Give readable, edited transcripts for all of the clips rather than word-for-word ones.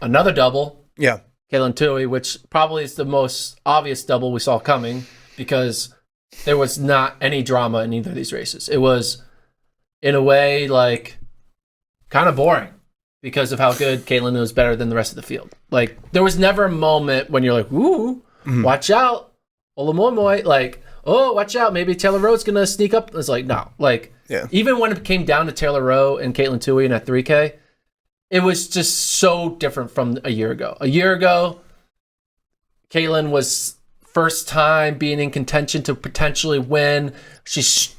another double. Yeah. Katelyn Tuohy, which probably is the most obvious double we saw coming because there was not any drama in either of these races. It was, in a way, like, kind of boring because of how good Katelyn was better than the rest of the field. Like, there was never a moment when you're like, ooh, watch out, Olamomoy, like, oh, watch out, maybe Taylor Rowe's going to sneak up. It's like, no. Like, even when it came down to Taylor Rowe and Katelyn Tuohy in that 3K, it was just so different from a year ago. A year ago, Katelyn was first time being in contention to potentially win. She's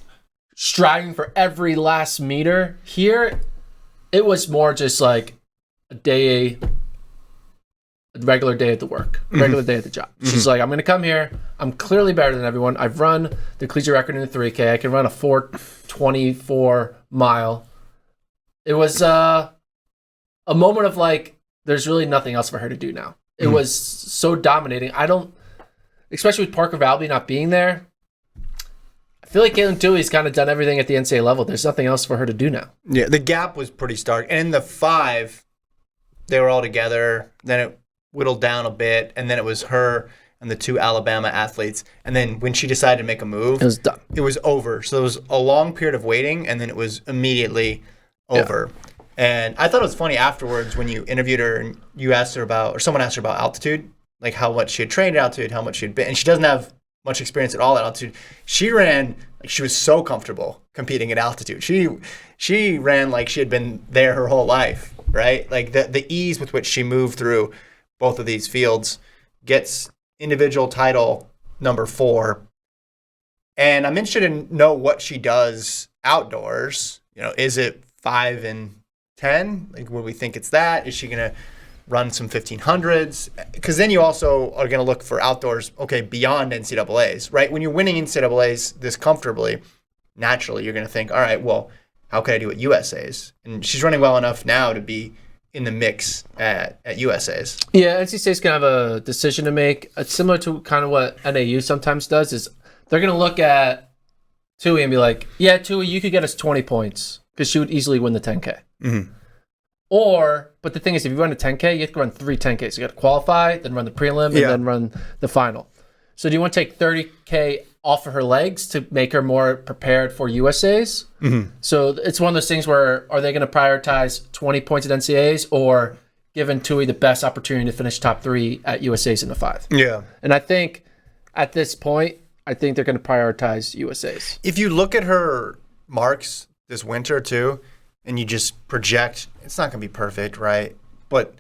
striving for every last meter. Here, it was more just like a regular day at the work, regular day at the job. She's like, I'm going to come here. I'm clearly better than everyone. I've run the collegiate record in the 3K. I can run a 4:24 mile. It was a moment of like, there's really nothing else for her to do now. It was so dominating. Especially with Parker Valby not being there, I feel like Katelyn Tuohy's kind of done everything at the NCAA level. There's nothing else for her to do now. Yeah, the gap was pretty stark. And in the 5, they were all together. Then it whittled down a bit, and then it was her and the 2 Alabama athletes. And then when she decided to make a move, it was done. It was over. So there was a long period of waiting, and then it was immediately over. Yeah. And I thought it was funny afterwards when you interviewed her and you asked her about, or someone asked her about altitude, like how much she had trained at altitude, how much she had been. And she doesn't have much experience at all at altitude. She ran like she was so comfortable competing at altitude. She ran like she had been there her whole life, right? Like the ease with which she moved through both of these fields, gets individual title number 4. And I'm interested in know what she does outdoors. You know, is it 5 and 10? Like, would we think it's that? Is she going to run some 1500s? Because then you also are going to look for outdoors, okay, beyond NCAAs, right? When you're winning NCAAs this comfortably, naturally you're going to think, all right, well, how can I do at USAs? And she's running well enough now to be in the mix at USAs. Yeah, NC State's going to have a decision to make. It's similar to kind of what NAU sometimes does, is they're going to look at Tuohy and be like, yeah, Tuohy, you could get us 20 points because she would easily win the 10K. But the thing is, if you run a 10K, you have to run 3 10Ks. You got to qualify, then run the prelim, and then run the final. So do you want to take 30K off of her legs to make her more prepared for USAs? So it's one of those things where, are they going to prioritize 20 points at NCAAs or giving Tuohy the best opportunity to finish top 3 at USAs in the 5? Yeah. And I think at this point, I think they're going to prioritize USAs. If you look at her marks this winter too, and you just project, it's not going to be perfect, right? But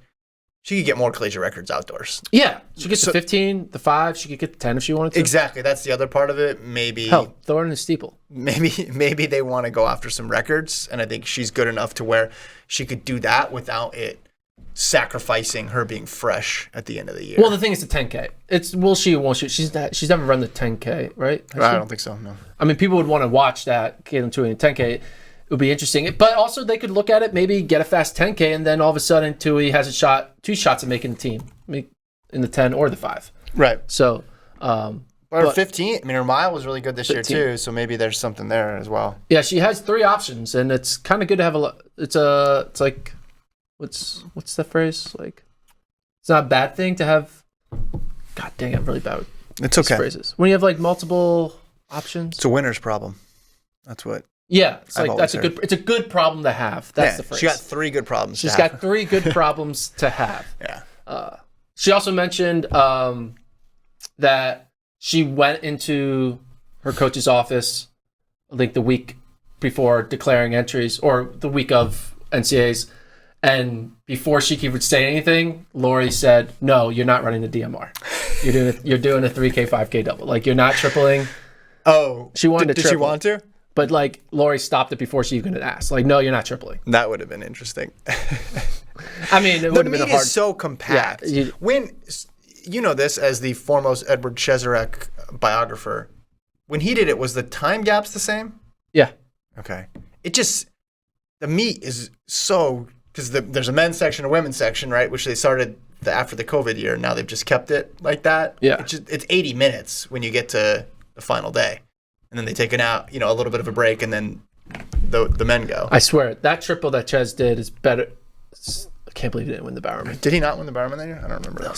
she could get more collegiate records outdoors. Yeah. She gets the 15, the 5. She could get the 10 if she wanted to. Exactly. That's the other part of it. Maybe. Hell, throw her in the steeple. Maybe they want to go after some records, and I think she's good enough to where she could do that without it sacrificing her being fresh at the end of the year. Well, the thing is the 10K. It's will she or won't she? She's never run the 10K, right? I don't think so, no. I mean, people would want to watch that, Katelyn Tuohy in 10K. It would be interesting. But also they could look at it, maybe get a fast 10K, and then all of a sudden Tuohy has 2 shots at making the team in the 10 or the 5. Right. So, but her 15, I mean, her mile was really good this 15. year too, so maybe there's something there as well. Yeah, she has 3 options, and it's kind of good to have it's like, what's the phrase? Like, it's not a bad thing to have. God dang, I'm really bad with It's okay. phrases. When you have like multiple options. It's a winner's problem. That's what. Yeah, it's I've like that's always it's a good problem to have. That's the phrase. She got 3 good problems. She's got 3 good problems to have. Yeah. She also mentioned that she went into her coach's office, I think the week before declaring entries, or the week of NCAAs, and before she could say anything, Lori said, "No, you're not running the DMR. You're doing a 3K, 5K double. Like, you're not tripling." Oh, she wanted to triple. Did she want to? But, like, Lori stopped it before she even asked. Like, no, you're not tripling. That would have been interesting. I mean, it would have been a hard... is so compact. Yeah, when, you know this as the foremost Edward Cheserek biographer, when he did it, was the time gaps the same? Yeah. Okay. It just, the meat is so, because there's a men's section, a women's section, right, which they started after the COVID year. Now they've just kept it like that. Yeah. It's 80 minutes when you get to the final day. And then they take a little bit of a break, and then the men go. I swear, that triple that Ches did is better. It's can't believe he didn't win the Bowerman. Did he not win the Bowerman that year? I don't remember.